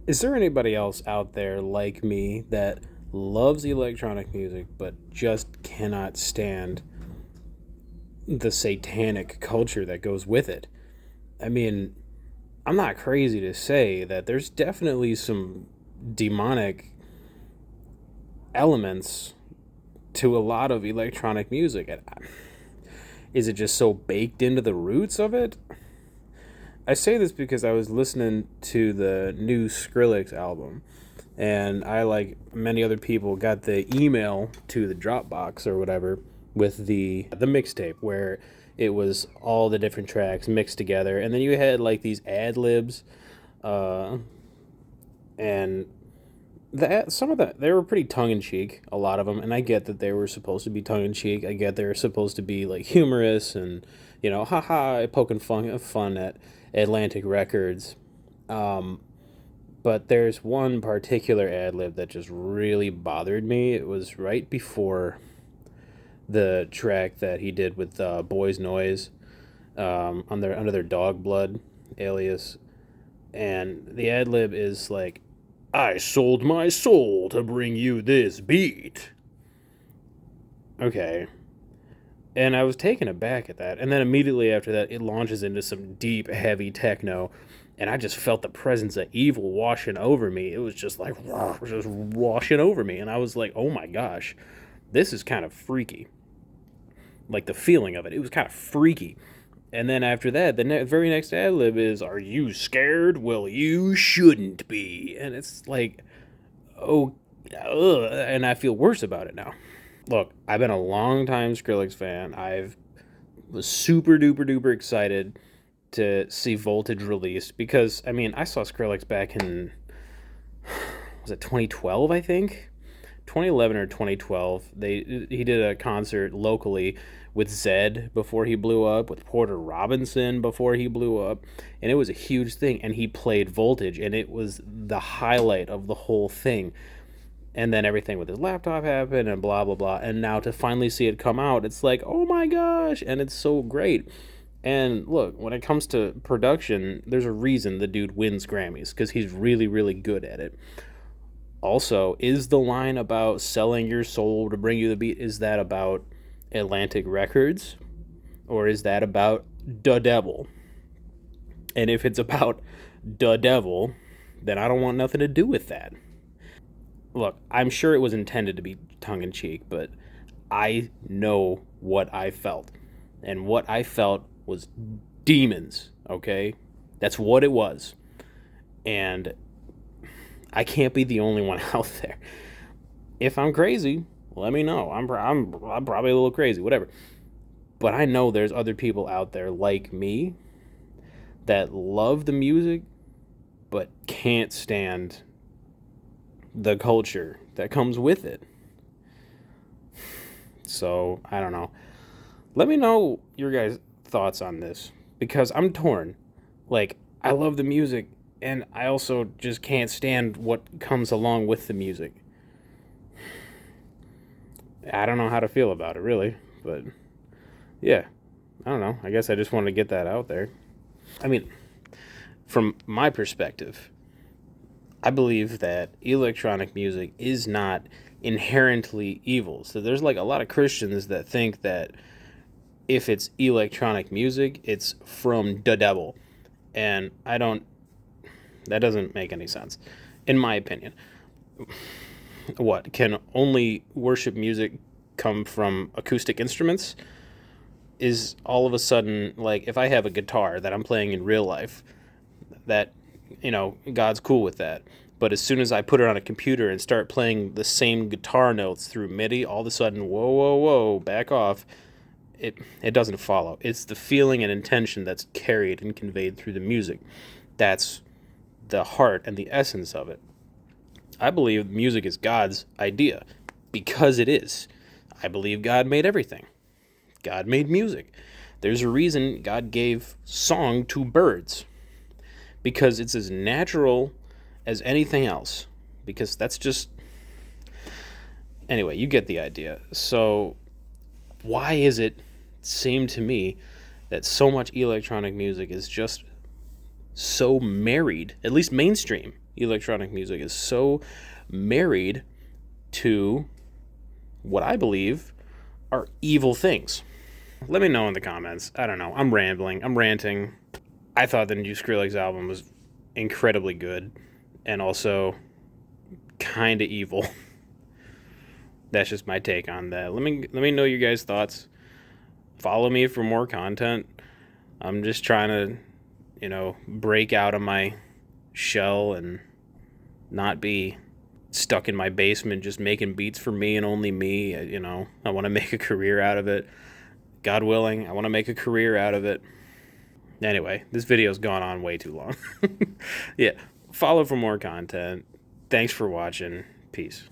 Is there anybody else out there like me that loves electronic music but just cannot stand the satanic culture that goes with it? I mean, I'm not crazy to say that there's definitely some demonic elements to a lot of electronic music. Is it just so baked into the roots of it? I say this because I was listening to the new Skrillex album, and I, like many other people, got the email to the Dropbox or whatever with the mixtape where it was all the different tracks mixed together, and then you had like these ad libs, uh, and that some of that they were pretty tongue in cheek, a lot of them, and I get that they were supposed to be tongue in cheek. I get they were supposed to be like humorous and haha, poking fun at Atlantic Records. Um, but there's one particular ad lib that just really bothered me. It was right before the track that he did with Boys Noise, under their Dog Blood alias, and the ad lib is like, "I sold my soul to bring you this beat." Okay, and I was taken aback at that, and then immediately after that, it launches into some deep, heavy techno, and I just felt the presence of evil washing over me. It was just like just washing over me, and I was like, "Oh my gosh, this is kind of freaky." Like the feeling of it, it was kind of freaky. And then after that, the very next ad lib is, "Are you scared? Well, you shouldn't be." And it's like, oh, ugh, and I feel worse about it now. Look, I've been a long time Skrillex fan. I've was super duper duper excited to see Voltage released because I mean I saw Skrillex back in, was it 2012, I think 2011 or 2012. He did a concert locally with Zed before he blew up, with Porter Robinson before he blew up, and it was a huge thing. And he played Voltage, and it was the highlight of the whole thing. And then everything with his laptop happened, and blah blah blah. And now to finally see it come out, it's like, oh my gosh, and it's so great. And look, when it comes to production, there's a reason the dude wins Grammys because he's really, really good at it. Also, is the line about selling your soul to bring you the beat, is that about Atlantic Records? Or is that about the devil? And if it's about the devil, then I don't want nothing to do with that. Look, I'm sure it was intended to be tongue in cheek, but I know what I felt. And what I felt was demons, okay? That's what it was. And I can't be the only one out there. If I'm crazy, let me know. I'm probably a little crazy, whatever. But I know there's other people out there like me that love the music but can't stand the culture that comes with it. So, I don't know. Let me know your guys' thoughts on this because I'm torn. Like, I love the music and I also just can't stand what comes along with the music. I don't know how to feel about it really, but yeah, I don't know. I guess I just wanted to get that out there. I mean, from my perspective, I believe that electronic music is not inherently evil. So there's like a lot of Christians that think that if it's electronic music, it's from the devil. And I don't, that doesn't make any sense, in my opinion. What, can only worship music come from acoustic instruments? Is all of a sudden, like, if I have a guitar that I'm playing in real life, that, God's cool with that. But as soon as I put it on a computer and start playing the same guitar notes through MIDI, all of a sudden, whoa, whoa, whoa, back off. It doesn't follow. It's the feeling and intention that's carried and conveyed through the music. That's the heart and the essence of it. I believe music is God's idea because it is. I believe God made everything. God made music. There's a reason God gave song to birds because it's as natural as anything else. Because that's just. Anyway, you get the idea. So, why is it seem to me that so much electronic music is just so married, at least mainstream? electronic music is so married to what I believe are evil things. Let me know in the comments. I don't know. I'm rambling. I'm ranting. I thought the new Skrillex album was incredibly good and also kind of evil. That's just my take on that. Let me know your guys' thoughts. Follow me for more content. I'm just trying to, break out of my shell and not be stuck in my basement just making beats for me and only me. I want to make a career out of it. God willing, I want to make a career out of it. Anyway, this video's gone on way too long. Yeah, follow for more content. Thanks for watching. Peace.